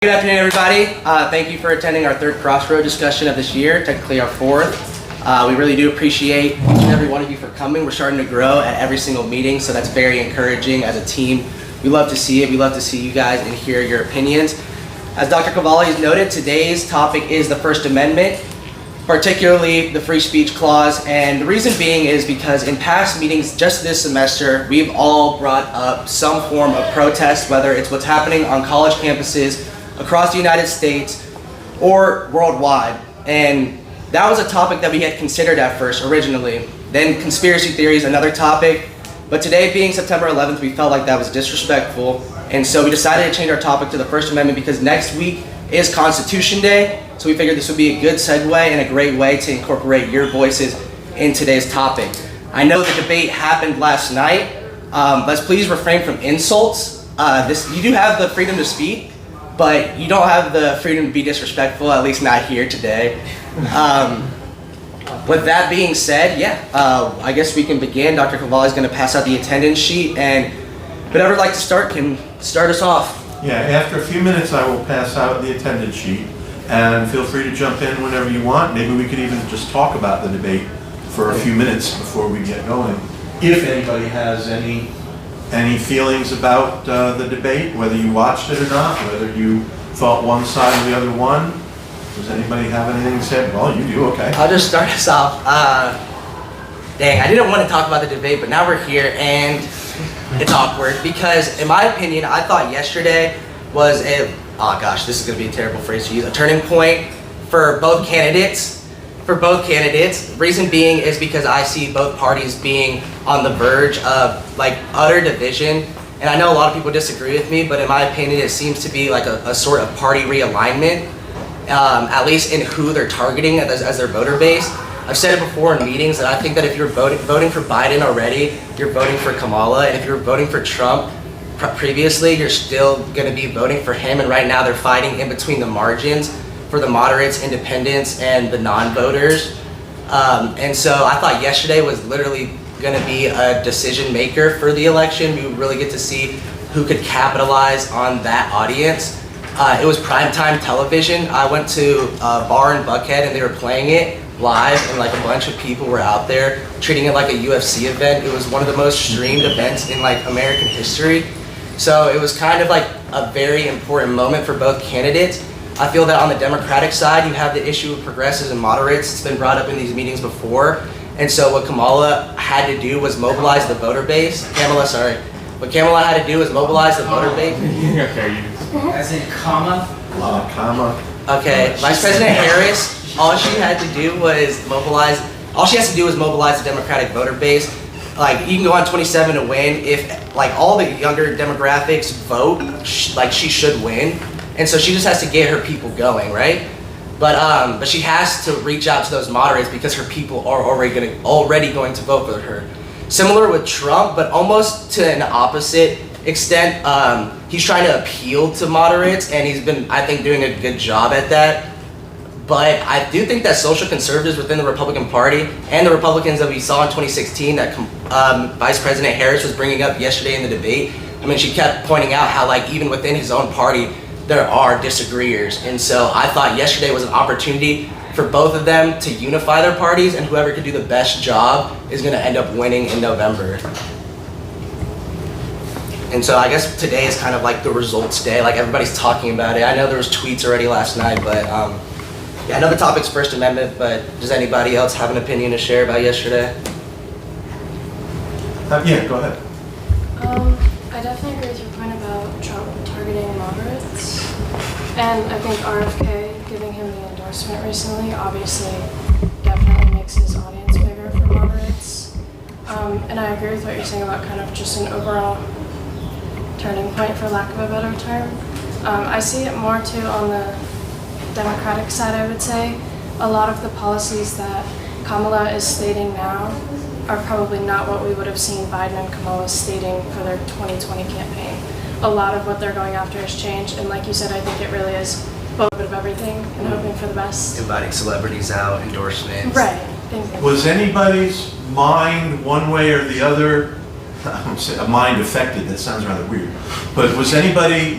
Good afternoon, everybody. Thank you for attending our third Crossroad discussion of this year, technically our fourth. We really do appreciate each and every one of you for coming. We're starting to grow at every single meeting, so that's very encouraging as a team. We love to see it. We love to see you guys and hear your opinions. As Dr. Cavalli has noted, today's topic is the First Amendment, particularly the free speech clause. And the reason being is because in past meetings just this semester, we've all brought up some form of protest, whether it's what's happening on college campuses across the United States or worldwide. And that was a topic that we had considered at first originally. Then conspiracy theories, another topic. But today being September 11th, we felt like that was disrespectful. And so we decided to change our topic to the First Amendment because next week is Constitution Day. So we figured this would be a good segue and a great way to incorporate your voices in today's topic. I know the debate happened last night. Let's please refrain from insults. You do have the freedom to speak, but you don't have the freedom to be disrespectful, at least not here today. With that being said, I guess we can begin. Dr. Cavalli is going to pass out the attendance sheet, and whoever would like to start can start us off. Yeah, after a few minutes I will pass out the attendance sheet, and feel free to jump in whenever you want. Maybe we could even just talk about the debate for a few minutes before we get going. If anybody has any feelings about the debate, whether you watched it or not, whether you thought one side or the other won. Does anybody have anything to say? Well, you do, okay. I'll just start us off. Dang, I didn't want to talk about the debate, but now we're here and it's awkward because in my opinion, I thought yesterday was this is going to be a terrible phrase to use, a turning point for both candidates. Reason being is because I see both parties being on the verge of utter division. And I know a lot of people disagree with me, but in my opinion, it seems to be like a sort of party realignment, at least in who they're targeting as their voter base. I've said it before in meetings that I think that if you're voting for Biden already, you're voting for Kamala. And if you're voting for Trump previously, you're still going to be voting for him. And right now they're fighting in between the margins for the moderates, independents, and the non-voters. And so I thought yesterday was literally going to be a decision maker for the election. We would really get to see who could capitalize on that audience. It was primetime television. I went to a bar in Buckhead and they were playing it live, and a bunch of people were out there treating it like a UFC event. It was one of the most streamed events in American history. So it was kind of a very important moment for both candidates. I feel that on the Democratic side, you have the issue of progressives and moderates. It's been brought up in these meetings before. And so what Kamala had to do was mobilize the voter base. What Kamala had to do was mobilize the voter base. As in comma? Comma. Okay, Vice President Harris, all she has to do was mobilize the Democratic voter base. You can go on 27 to win. If all the younger demographics vote, she should win. And so she just has to get her people going, right? But she has to reach out to those moderates because her people are already going to vote for her. Similar with Trump, but almost to an opposite extent. He's trying to appeal to moderates, and he's been, I think, doing a good job at that. But I do think that social conservatives within the Republican Party and the Republicans that we saw in 2016 that Vice President Harris was bringing up yesterday in the debate, she kept pointing out how even within his own party, there are disagreeers. And so I thought yesterday was an opportunity for both of them to unify their parties, and whoever could do the best job is going to end up winning in November. And so I guess today is kind of the results day. Everybody's talking about it. I know there was tweets already last night, but I know the topic's First Amendment, but does anybody else have an opinion to share about yesterday? Yeah, go ahead. I definitely agree with your point about Trump targeting moderates. And I think RFK giving him the endorsement recently obviously definitely makes his audience bigger for moderates. And I agree with what you're saying about kind of just an overall turning point, for lack of a better term. I see it more too on the Democratic side, I would say. A lot of the policies that Kamala is stating now are probably not what we would have seen Biden and Kamala stating for their 2020 campaign. A lot of what they're going after has changed, and like you said, I think it really is a little bit of everything and hoping for the best. Inviting celebrities out, endorsements. Right. Exactly. Was anybody's mind one way or the other a mind affected, that sounds rather weird. But was anybody,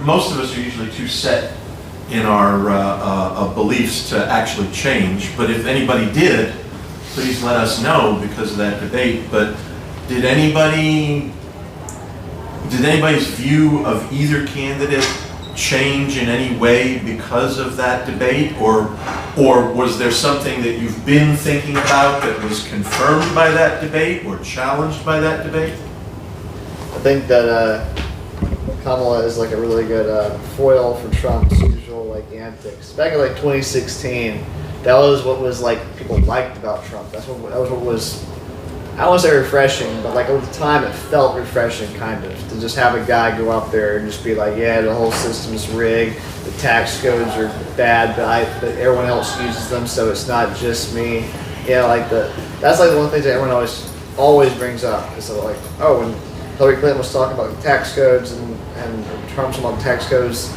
most of us are usually too set in our beliefs to actually change, but if anybody did, please let us know because of that debate. But did anybody's view of either candidate change in any way because of that debate, or was there something that you've been thinking about that was confirmed by that debate or challenged by that debate? I think that Kamala is like a really good foil for Trump's usual like antics. Back in like 2016, that was what was like people liked about Trump. That was what was, I don't want to say refreshing, but like over the time it felt refreshing kind of to just have a guy go out there and just be like, yeah, the whole system's rigged, the tax codes are bad, but everyone else uses them, so it's not just me. Yeah, like that's like one of the things that everyone always brings up. Is like, oh, when Hillary Clinton was talking about the tax codes and Trump's about the tax codes,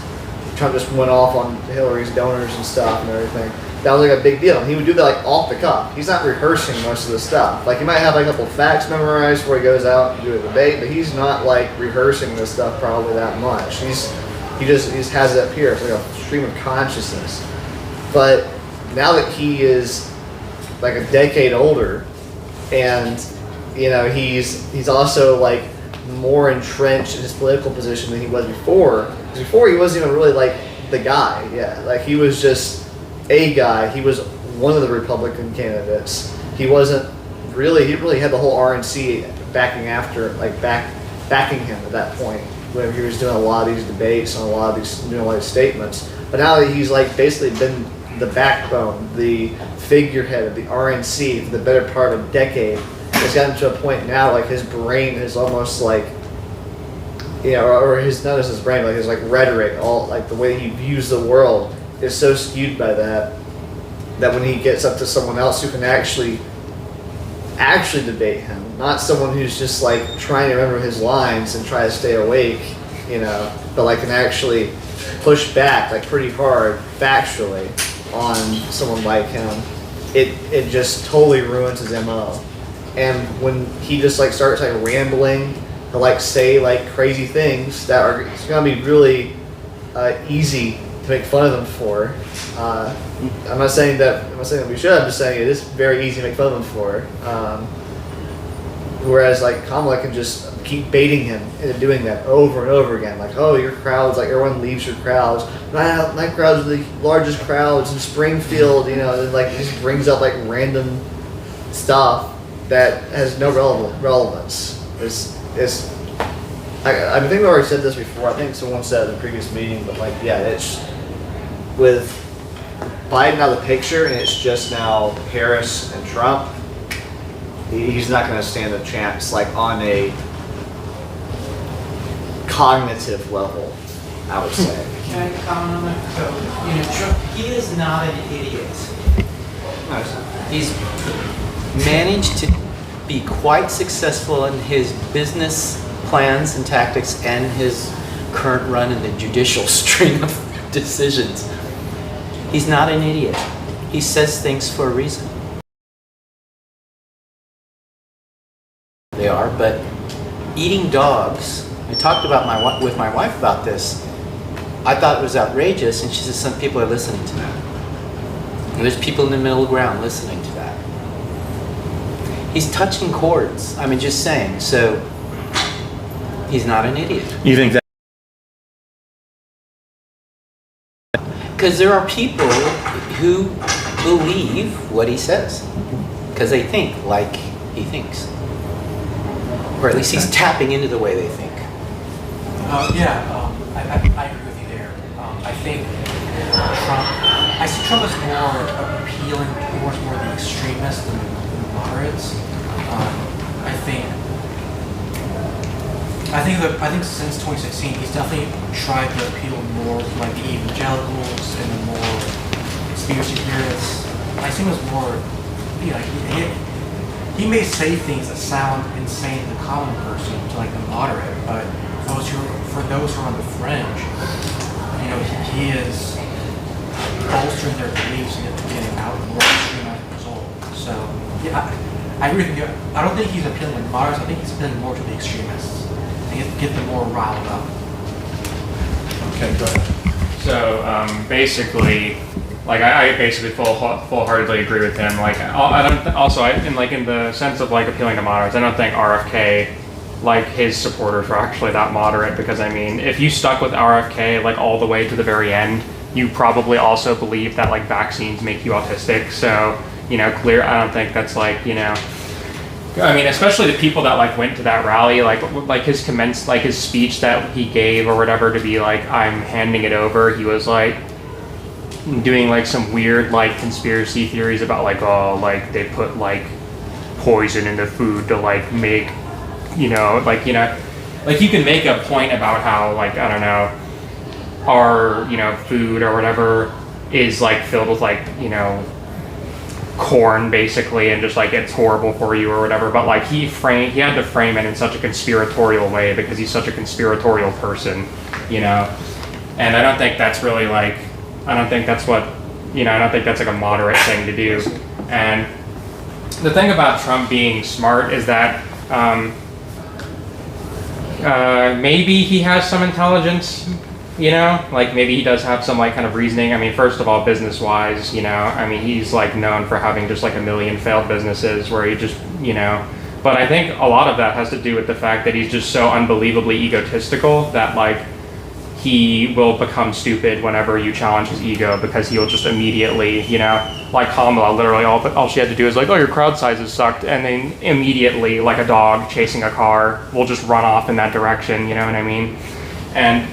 Trump just went off on Hillary's donors and stuff and everything. That was like a big deal. And he would do that like off the cuff. He's not rehearsing most of the stuff. Like he might have like a couple facts memorized before he goes out and do a debate, but he's not like rehearsing this stuff probably that much. He just has it up here. It's like a stream of consciousness. But now that he is like a decade older, and you know he's also like more entrenched in his political position than he was before. Because before he wasn't even really like the guy. Yeah, like he was just a guy. He was one of the Republican candidates. He wasn't really. He really had the whole RNC backing him at that point. When he was doing a lot of these debates and a lot of these statements. But now that he's like basically been the backbone, the figurehead of the RNC for the better part of a decade, it's gotten to a point now like his brain is almost like, you know, or his not just his brain, like his like rhetoric, all like the way he views the world is so skewed by that when he gets up to someone else who can actually debate him, not someone who's just like trying to remember his lines and try to stay awake, you know, but like can actually push back like pretty hard factually on someone like him, it just totally ruins his MO. And when he just like starts like rambling or like say like crazy things that are, it's gonna be really easy to make fun of them for. I'm not saying that we should. I'm just saying it is very easy to make fun of them for. Whereas like Kamala can just keep baiting him into doing that over and over again. Like, oh, your crowds, like everyone leaves your crowds. My crowds are the largest crowds in Springfield. You know, and, like he just brings up like random stuff that has no relevance. I think we already said this before. I think someone said it in the previous meeting, but like, yeah, it's with Biden out of the picture, and it's just now Harris and Trump. He's not going to stand a chance, like on a cognitive level, I would say. Can I comment on that? So, you know, Trump, he is not an idiot. He's managed to be quite successful in his business plans and tactics and his current run in the judicial string of decisions. He's not an idiot. He says things for a reason. They are, but eating dogs, I talked about with my wife about this. I thought it was outrageous, and she said some people are listening to that. And there's people in the middle ground listening to that. He's touching chords. I mean, just saying. So he's not an idiot. You think that? Because there are people who believe what he says. Because they think like he thinks. Or at least he's tapping into the way they think. I agree with you there. I think I see Trump as more appealing towards more the extremists than the moderates. I think since 2016, he's definitely tried to appeal more to like the evangelicals and the more conspiracy theorists. I see him as more, you know, he may say things that sound insane to the common person, to like the moderate, but for those who are on the fringe, you know, he is bolstering their beliefs and getting out more extreme as a result. So yeah, I agree with you. I don't think he's appealing to moderates. I think he's appealing more to the extremists and get them more riled up. Okay, go ahead. So basically, like I basically full-heartedly agree with him. Like in the sense of like appealing to moderates, I don't think RFK, like his supporters were actually that moderate, because I mean, if you stuck with RFK like all the way to the very end, you probably also believe that like vaccines make you autistic. So I don't think that's like I mean, especially the people that like went to that rally, like his speech that he gave or whatever, to be like, I'm handing it over. He was like doing like some weird like conspiracy theories about like, oh, like they put like poison in the food to like make, like you can make a point about how like, I don't know, our food or whatever is like filled with like corn basically, and just like it's horrible for you or whatever, but like he had to frame it in such a conspiratorial way because he's such a conspiratorial person, and I don't think that's really like, I don't think that's what, I don't think that's like a moderate thing to do. And the thing about Trump being smart is that maybe he has some intelligence, like maybe he does have some like kind of reasoning. I mean, first of all, business wise, I mean, he's like known for having just like a million failed businesses where he just, but I think a lot of that has to do with the fact that he's just so unbelievably egotistical that like he will become stupid whenever you challenge his ego, because he'll just immediately, like Kamala, literally all she had to do is like, oh, your crowd sizes sucked, and then immediately, like a dog chasing a car, will just run off in that direction, you know what I mean? And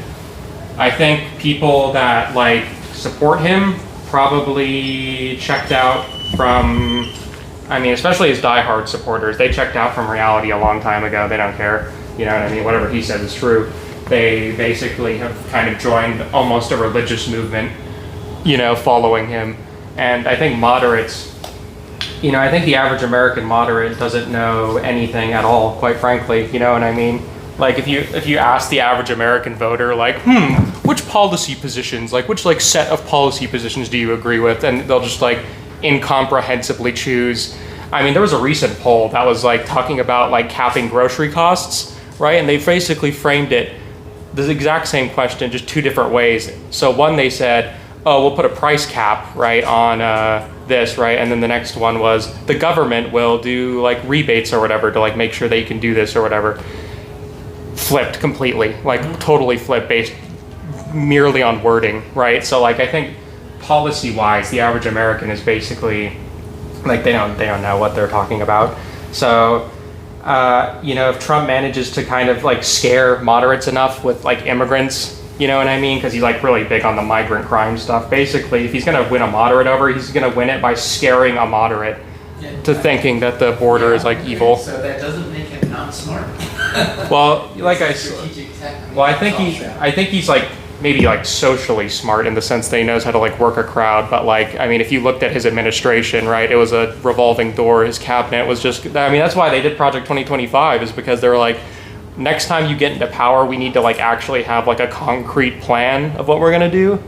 I think people that like support him probably checked out from, I mean, especially his diehard supporters, they checked out from reality a long time ago. They don't care, you know what I mean? Whatever he says is true. They basically have kind of joined almost a religious movement, following him. And I think moderates, I think the average American moderate doesn't know anything at all, quite frankly, you know what I mean? Like if you ask the average American voter, like, which policy positions, like which like set of policy positions do you agree with? And they'll just like incomprehensibly choose. I mean, there was a recent poll that was like talking about like capping grocery costs, right? And they basically framed it the exact same question, just two different ways. So one, they said, oh, we'll put a price cap, right, on this, right? And then the next one was the government will do like rebates or whatever to like make sure that you can do this or whatever. Flipped completely, like totally flipped based merely on wording, right? So like I think policy-wise, the average American is basically like they don't know what they're talking about. So if Trump manages to kind of like scare moderates enough with like immigrants, you know what I mean? Because he's like really big on the migrant crime stuff. Basically, if he's gonna win a moderate over, he's gonna win it by scaring a moderate to thinking that the border is like evil. So that doesn't make him not smart. Well, like I think he's like maybe like socially smart in the sense that he knows how to like work a crowd. But like, I mean, if you looked at his administration, right, it was a revolving door. His cabinet was just, I mean, that's why they did Project 2025, is because they were like, next time you get into power, we need to like actually have like a concrete plan of what we're gonna do,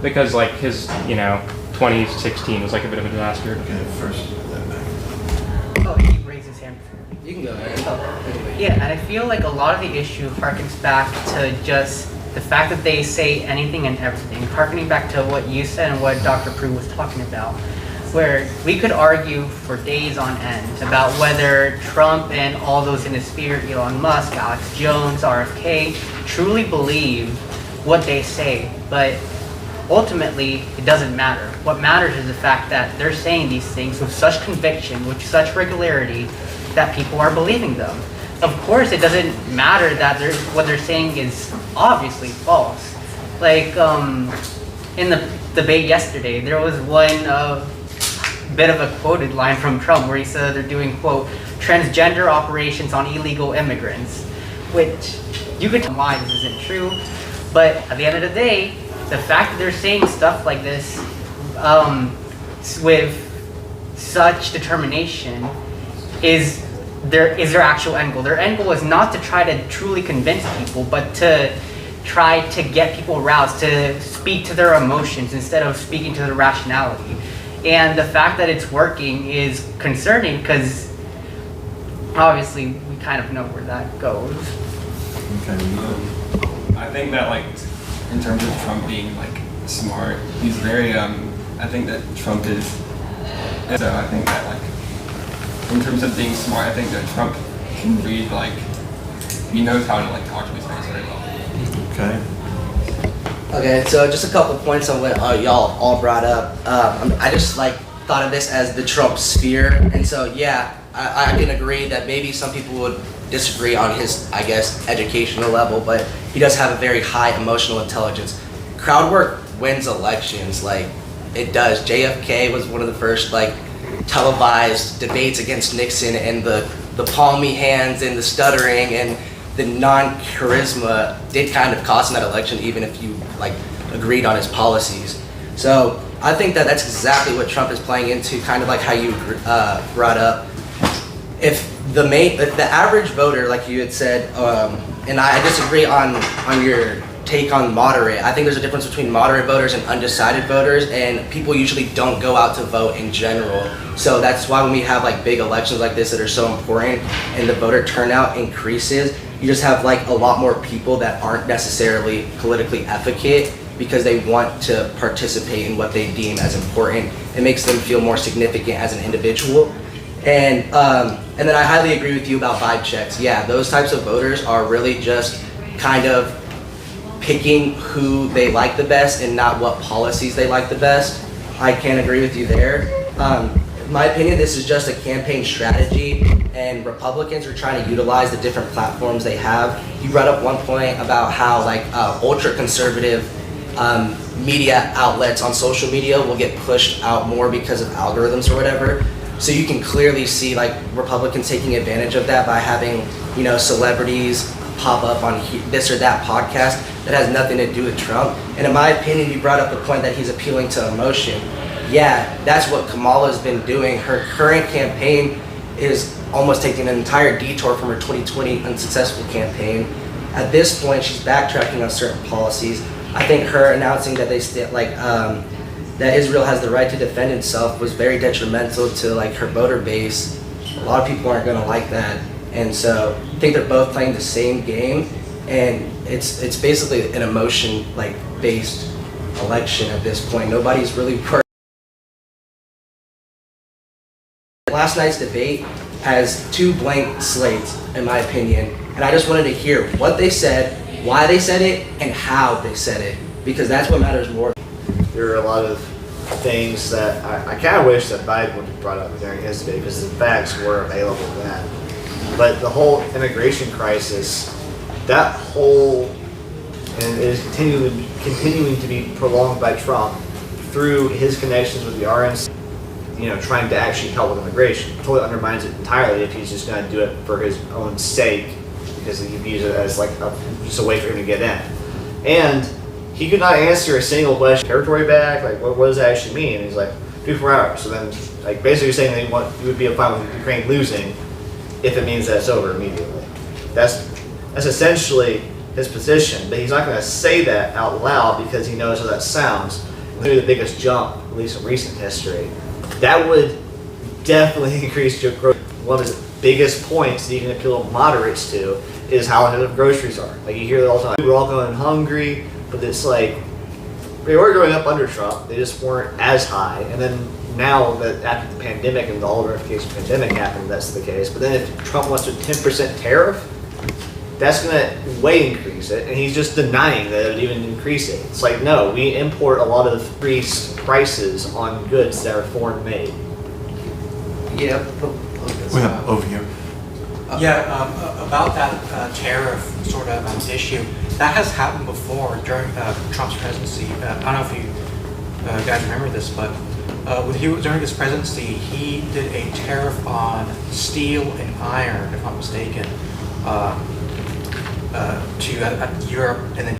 because like his, 2016 was like a bit of a disaster. Okay, first, then back. Oh, he raised his hand. You can go ahead. Yeah, and I feel like a lot of the issue harkens back to just the fact that they say anything and everything, harkening back to what you said and what Dr. Prue was talking about, where we could argue for days on end about whether Trump and all those in his sphere, Elon Musk, Alex Jones, RFK, truly believe what they say, but ultimately it doesn't matter. What matters is the fact that they're saying these things with such conviction, with such regularity, that people are believing them. Of course, it doesn't matter that what they're saying is obviously false. Like in the debate yesterday, there was one bit of a quoted line from Trump where he said they're doing, quote, transgender operations on illegal immigrants, which you could tell why this isn't true, but at the end of the day, the fact that they're saying stuff like this with such determination is their actual end goal. Their end goal is not to try to truly convince people, but to try to get people aroused, to speak to their emotions instead of speaking to their rationality. And the fact that it's working is concerning because obviously we kind of know where that goes. Okay. I think that like in terms of Trump being like smart, he's very I think that Trump is so I think that like in terms of being smart, I think that Trump can read like he knows how to like talk to his fans very well. Okay. Okay, so just a couple points on what y'all all brought up. I just like thought of this as the Trump sphere, and so yeah, I can agree that maybe some people would disagree on his, I guess, educational level, but he does have a very high emotional intelligence. Crowd work wins elections, like it does. JFK was one of the first like televised debates against Nixon, and the palmy hands and the stuttering and the non-charisma did kind of cost him that election, even if you like agreed on his policies. So I think that that's exactly what Trump is playing into, kind of like how you brought up. If the average voter, like you had said, and I disagree on your take on moderate. I think there's a difference between moderate voters and undecided voters, and people usually don't go out to vote in general. So that's why when we have like big elections like this that are so important and the voter turnout increases, you just have like a lot more people that aren't necessarily politically advocate because they want to participate in what they deem as important. It makes them feel more significant as an individual. And then I highly agree with you about vibe checks. Yeah, those types of voters are really just kind of picking who they like the best and not what policies they like the best. I can't agree with you there. In my opinion, this is just a campaign strategy, and Republicans are trying to utilize the different platforms they have. You brought up one point about how like ultra-conservative media outlets on social media will get pushed out more because of algorithms or whatever. So you can clearly see like Republicans taking advantage of that by having, you know, celebrities pop up on this or that podcast that has nothing to do with Trump. And in my opinion, you brought up the point that he's appealing to emotion. Yeah, that's what Kamala's been doing. Her current campaign is almost taking an entire detour from her 2020 unsuccessful campaign. At this point, she's backtracking on certain policies. I think her announcing that that Israel has the right to defend itself was very detrimental to like her voter base. A lot of people aren't going to like that, and so I think they're both playing the same game, and it's basically an emotion like based election at this point. Nobody's really worried. Last night's debate has two blank slates, in my opinion, and I just wanted to hear what they said, why they said it, and how they said it, because that's what matters more. There are a lot of things that I kind of wish that Biden would have brought up during his debate because the facts were available then. But the whole immigration crisis, that whole, and it is continuing to be prolonged by Trump through his connections with the RNC, you know, trying to actually help with immigration. Totally undermines it entirely if he's just going to do it for his own sake because he views it as like just a way for him to get in. And he could not answer a single question. Territory back, like what does that actually mean? And he's like 24 hours. So then, like basically, you're saying that you would be fine with Ukraine losing if it means that it's over immediately. That's essentially his position. But he's not going to say that out loud because he knows how that sounds. Maybe the biggest jump, at least in recent history, that would definitely increase your growth. One of his biggest points that you can appeal to moderates to is how expensive groceries are. Like you hear it all the time. We're all going hungry. But it's like, they were going up under Trump, they just weren't as high. And then now that after the pandemic and the all verification pandemic happened, that's the case. But then if Trump wants a 10% tariff, that's gonna way increase it. And he's just denying that it would even increase it. It's like, no, we import a lot of increased prices on goods that are foreign made. Yeah. We have over here. Yeah, about that tariff sort of issue, that has happened before during Trump's presidency. I don't know if you guys remember this, but during his presidency, he did a tariff on steel and iron, if I'm not mistaken, to Europe, and then